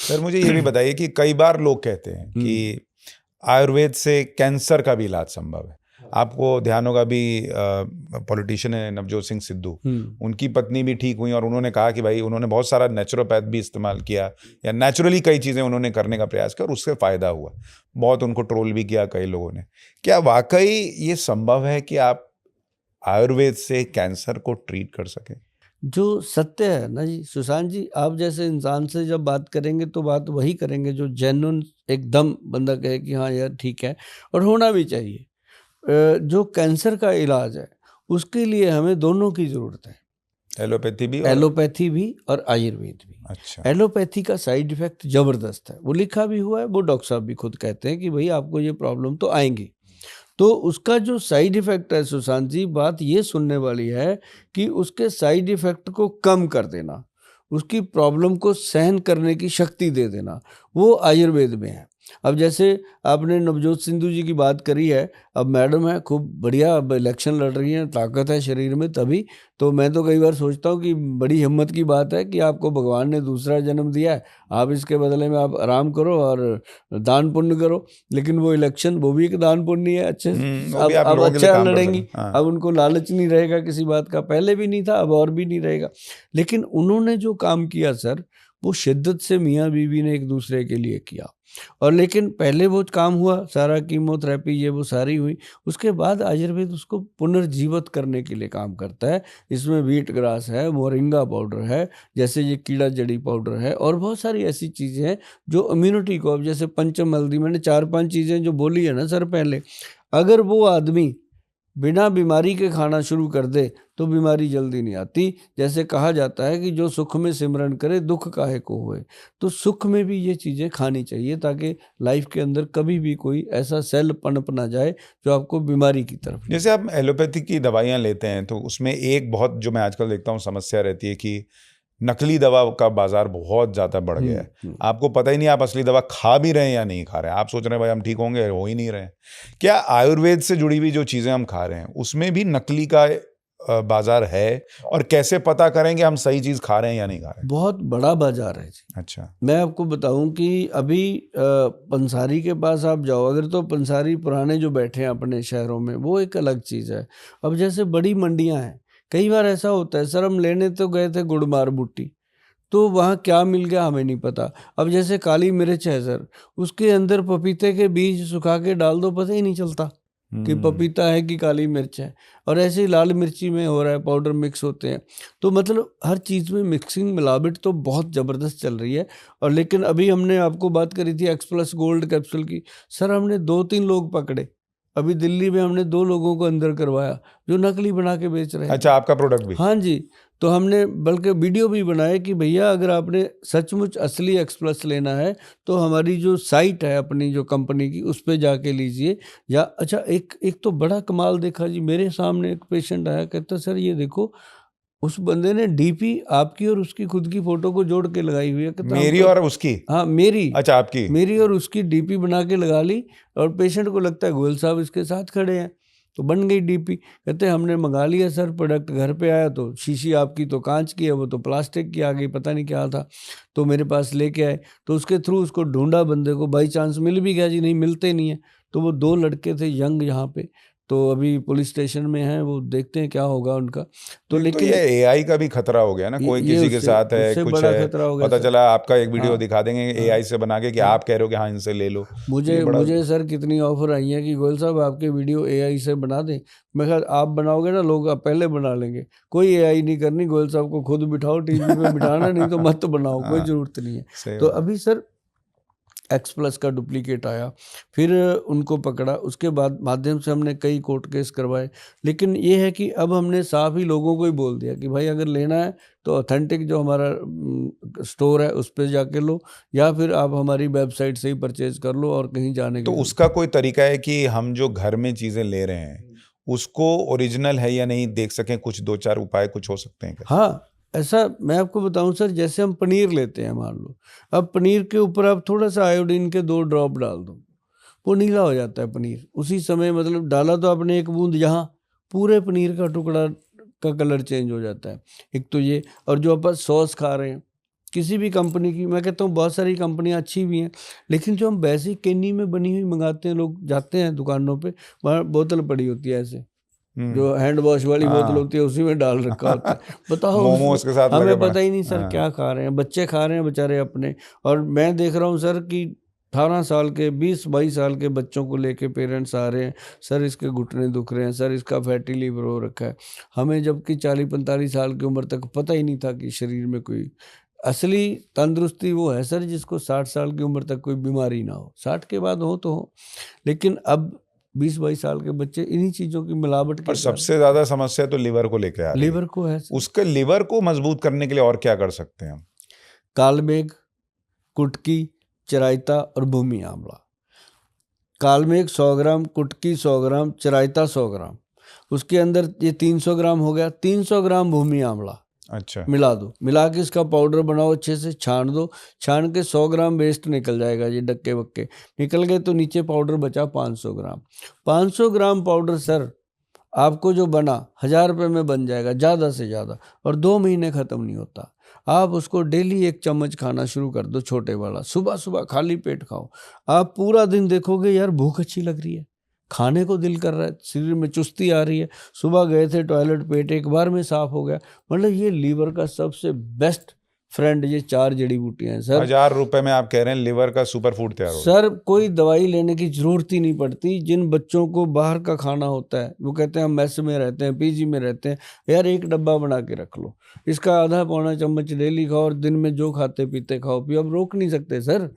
Sir मुझे ये भी बताइए कि कई बार लोग कहते हैं कि आयुर्वेद से कैंसर का भी इलाज संभव है। आपको ध्यान होगा भी पॉलिटिशियन है नवजोत सिंह सिद्धू, उनकी पत्नी भी ठीक हुई और उन्होंने कहा कि भाई उन्होंने बहुत सारा नेचुरोपैथ भी इस्तेमाल किया या नेचुरली कई चीज़ें उन्होंने करने का प्रयास किया और उससे फ़ायदा हुआ। बहुत उनको ट्रोल भी किया कई लोगों ने। क्या वाकई ये संभव है कि आप आयुर्वेद से कैंसर को ट्रीट कर सकें? जो सत्य है ना जी सुशांत जी, आप जैसे इंसान से जब बात करेंगे तो बात वही करेंगे जो जेन्युइन एकदम बंदा कहे कि हाँ यार ठीक है, और होना भी चाहिए। जो कैंसर का इलाज है उसके लिए हमें दोनों की ज़रूरत है, एलोपैथी भी और एलोपैथी भी और आयुर्वेद भी। अच्छा, एलोपैथी का साइड इफेक्ट ज़बरदस्त है, वो लिखा भी हुआ है, वो डॉक्टर साहब भी खुद कहते हैं कि भाई आपको ये प्रॉब्लम तो आएंगी। तो उसका जो साइड इफ़ेक्ट है सुशांत जी, बात ये सुनने वाली है कि उसके साइड इफ़ेक्ट को कम कर देना, उसकी प्रॉब्लम को सहन करने की शक्ति दे देना, वो आयुर्वेद में है। अब जैसे आपने नवजोत सिद्धू जी की बात करी है, अब मैडम है खूब बढ़िया, अब इलेक्शन लड़ रही हैं, ताकत है शरीर में तभी। तो मैं तो कई बार सोचता हूँ कि बड़ी हिम्मत की बात है कि आपको भगवान ने दूसरा जन्म दिया है, आप इसके बदले में आप आराम करो और दान पुण्य करो। लेकिन वो इलेक्शन वो भी एक दान पुण्य है, अच्छे वो भी आप अब लोगों के लिए अच्छा काम कर लड़ेंगी। सकें। हाँ। अब उनको लालच नहीं रहेगा किसी बात का, पहले भी नहीं था अब और भी नहीं रहेगा। लेकिन उन्होंने जो काम किया सर, वो शिद्दत से मियाँ बीवी ने एक दूसरे के लिए किया। और लेकिन पहले वो काम हुआ सारा, कीमोथेरेपी ये वो सारी हुई, उसके बाद आयुर्वेद उसको पुनर्जीवित करने के लिए काम करता है। इसमें व्हीट ग्रास है, मोरिंगा पाउडर है, जैसे ये कीड़ा जड़ी पाउडर है, और बहुत सारी ऐसी चीज़ें हैं जो इम्यूनिटी को, अब जैसे पंचम हल्दी, मैंने 4-5 चीज़ें जो बोली है ना सर पहले, अगर वो आदमी बिना बीमारी के खाना शुरू कर दे तो बीमारी जल्दी नहीं आती। जैसे कहा जाता है कि जो सुख में सिमरन करे दुख काहे को होए, तो सुख में भी ये चीज़ें खानी चाहिए ताकि लाइफ के अंदर कभी भी कोई ऐसा सेल पनप ना जाए जो आपको बीमारी की तरफ ले जैसे आप एलोपैथी की दवाइयाँ लेते हैं तो उसमें एक बहुत जो मैं आजकल देखता हूँ समस्या रहती है कि नकली दवा का बाजार बहुत ज़्यादा बढ़ गया है। आपको पता ही नहीं आप असली दवा खा भी रहे हैं या नहीं खा रहे हैं। आप सोच रहे हैं भाई हम ठीक होंगे, हो ही नहीं रहे हैं। क्या आयुर्वेद से जुड़ी हुई जो चीज़ें हम खा रहे हैं उसमें भी नकली का बाजार है? और कैसे पता करें कि हम सही चीज़ खा रहे हैं या नहीं खा रहे हैं? बहुत बड़ा बाजार है जी। अच्छा। मैं आपको बताऊं कि अभी पंसारी के पास आप जाओ अगर, तो पंसारी पुराने जो बैठे हैं अपने शहरों में, वो एक अलग चीज़ है। अब जैसे बड़ी मंडियां हैं, कई बार ऐसा होता है सर, हम लेने तो गए थे गुड़मार बूटी, तो वहाँ क्या मिल गया हमें नहीं पता। अब जैसे काली मिर्च है सर, उसके अंदर पपीते के बीज सुखा के डाल दो, पता ही नहीं चलता कि पपीता है कि काली मिर्च है। और ऐसे ही लाल मिर्ची में हो रहा है, पाउडर मिक्स होते हैं। तो मतलब हर चीज़ में मिक्सिंग मिलावट तो बहुत ज़बरदस्त चल रही है। और लेकिन अभी हमने आपको बात करी थी एक्स प्लस गोल्ड कैप्सूल की, सर हमने 2-3 लोग पकड़े। अभी दिल्ली में हमने 2 लोगों को अंदर करवाया जो नकली बना के बेच रहे थे। अच्छा, आपका प्रोडक्ट भी? हाँ जी। तो हमने बल्कि वीडियो भी बनाए कि भैया अगर आपने सचमुच असली एक्स प्लस लेना है तो हमारी जो साइट है अपनी जो कंपनी की, उस पे जाके लीजिए। या अच्छा, एक तो बड़ा कमाल देखा जी, मेरे सामने एक पेशेंट आया, कहता सर ये देखो, उस बंदे ने डीपी आपकी और उसकी खुद की फोटो को जोड़ के लगाई हुई है। कहता मेरी और उसकी? हाँ मेरी। अच्छा, आपकी? मेरी और उसकी डीपी बना के लगा ली, और पेशेंट को लगता है गोयल साहब इसके साथ खड़े हैं, तो बन गई डीपी। कहते हमने मंगा लिया सर, प्रोडक्ट घर पे आया तो शीशी आपकी तो कांच की है, वो तो प्लास्टिक की आ गई, पता नहीं क्या था। तो मेरे पास लेके आए, तो उसके थ्रू उसको ढूंढा बंदे को, बाई चांस मिल भी गया जी, नहीं मिलते नहीं है। तो वो 2 लड़के थे यंग यहाँ पे, तो अभी पुलिस स्टेशन में हैं, वो देखते हैं क्या होगा उनका। तो तो लेकिन ये एआई का भी खतरा हो गया ना, कोई ये किसी के साथ है उससे कुछ बड़ा है, खतरा हो गया पता सर। चला आपका एक वीडियो हाँ दिखा देंगे हाँ एआई से बना के कि हाँ। आप कह रहे हो कि हाँ इनसे ले लो। ये बड़ा मुझे सर कितनी ऑफर आई है कि गोयल साहब आपके वीडियो एआई से बना दें। मैं कहा आप बनाओगे ना, लोग आप पहले बना लेंगे, कोई एआई नहीं करनी, गोयल साहब को खुद बिठाओ टीवी पे बिठाना, नहीं तो मत बनाओ, कोई हाँ, ज़रूरत नहीं है। सही तो बात। अभी सर एक्स प्लस का डुप्लीकेट आया, फिर उनको पकड़ा, उसके बाद माध्यम से हमने कई कोर्ट केस करवाए। लेकिन ये है कि अब हमने साफ ही लोगों को ही बोल दिया कि भाई अगर लेना है तो ऑथेंटिक जो हमारा स्टोर है उस पर जाके लो, या फिर आप हमारी वेबसाइट से ही परचेज कर लो, और कहीं जाने तो की उसका कोई तरीका है कि हम जो घर में चीजें ले रहे हैं उसको ओरिजिनल है या नहीं देख सकें? कुछ 2-4 उपाय कुछ हो सकते हैं क्या? हाँ, ऐसा मैं आपको बताऊं सर, जैसे हम पनीर लेते हैं मान लो, अब पनीर के ऊपर आप थोड़ा सा आयोडीन के 2 ड्रॉप डाल दो, वो नीला हो जाता है पनीर उसी समय। मतलब डाला तो आपने 1 बूंद, यहाँ पूरे पनीर का टुकड़ा का कलर चेंज हो जाता है। एक तो ये, और जो अपन सॉस खा रहे हैं, किसी भी कंपनी की, मैं कहता हूँ बहुत सारी कंपनियां अच्छी भी हैं, लेकिन जो हम बेसिक केनी में बनी हुई मंगाते हैं, लोग जाते हैं दुकानों पे, वहाँ बोतल पड़ी होती है ऐसे, जो हैंड वॉश वाली बोतल हाँ। होती है, उसी में डाल रखा होता है। बताओ मोमोज के साथ लगे हमें पड़े। पता ही नहीं सर हाँ। क्या खा रहे हैं, बच्चे खा रहे हैं बेचारे अपने। और मैं देख रहा हूँ सर कि 18 साल के 20-22 साल के बच्चों को लेके पेरेंट्स आ रहे हैं, सर इसके घुटने दुख रहे हैं, सर इसका फैटी लीवर हो रखा है। हमें जबकि 40-45 साल की उम्र तक पता ही नहीं था कि शरीर में कोई असली तंदुरुस्ती वो है सर जिसको 60 साल की उम्र तक कोई बीमारी ना हो, 60 के बाद हो तो हो, लेकिन अब 20-22 साल के बच्चे इन्हीं चीज़ों की मिलावट के और सबसे ज्यादा समस्या तो लिवर को लेके आ रही है। लीवर को है सर। उसके लिवर को मजबूत करने के लिए और क्या कर सकते हैं हम? कालमेघ, कुटकी, चिरायता और भूमि आंवला। कालमेघ 100 ग्राम, कुटकी 100 ग्राम, चिरायता 100 ग्राम, उसके अंदर ये 300 ग्राम हो गया, 300 ग्राम भूमि आंवला अच्छा। मिला दो, मिला के इसका पाउडर बनाओ, अच्छे से छान दो, छान के 100 ग्राम वेस्ट निकल जाएगा, ये डक्के वक्के निकल गए तो नीचे पाउडर बचा 500 ग्राम। 500 ग्राम पाउडर सर आपको जो बना 1000 रुपये में बन जाएगा ज़्यादा से ज़्यादा, और 2 महीने ख़त्म नहीं होता। आप उसको डेली 1 चम्मच खाना शुरू कर दो, छोटे वाला, सुबह सुबह खाली पेट खाओ। आप पूरा दिन देखोगे यार भूख अच्छी लग रही है, खाने को दिल कर रहा है, शरीर में चुस्ती आ रही है, सुबह गए थे टॉयलेट, पेट एक बार में साफ हो गया। मतलब ये लीवर का सबसे बेस्ट फ्रेंड ये 4 जड़ी बूटियां हैं सर। 1000 रुपए में आप कह रहे हैं लिवर का सुपर फूड तैयार हो? सर कोई दवाई लेने की जरूरत ही नहीं पड़ती। जिन बच्चों को बाहर का खाना होता है, वो कहते हैं हम मेस में रहते हैं, पीजी में रहते हैं, यार 1 डब्बा बना के रख लो, इसका आधा पौना चम्मच डेली खाओ और दिन में जो खाते पीते खाओ पियो। अब रोक नहीं सकते सर।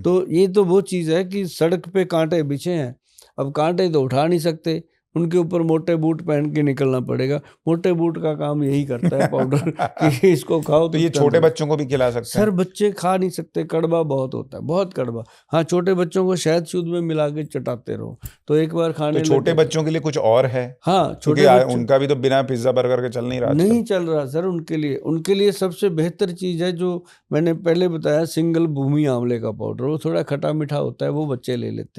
तो ये तो वो चीज़ है कि सड़क पे कांटे बिछे हैं, अब कांटे तो उठा नहीं सकते, उनके ऊपर मोटे बूट पहन के निकलना पड़ेगा। मोटे बूट का काम यही करता है पाउडर कि इसको खाओ। तो ये छोटे बच्चों को भी खिला सकते हैं? सर बच्चे खा नहीं सकते, कड़वा बहुत होता है, बहुत कड़वा। हाँ, छोटे बच्चों को शहद शूद में मिला के चटाते रहो तो एक बार खाने तो छोटे बच्चों के लिए कुछ और है? हाँ, छोटे उनका भी तो बिना पिज्जा बर्गर के चल नहीं रहा। नहीं चल रहा सर उनके लिए सबसे बेहतर चीज़ है जो मैंने पहले बताया, सिंगल भूमि आंवले का पाउडर। वो थोड़ा खट्टा मीठा होता है, वो बच्चे ले लेते हैं।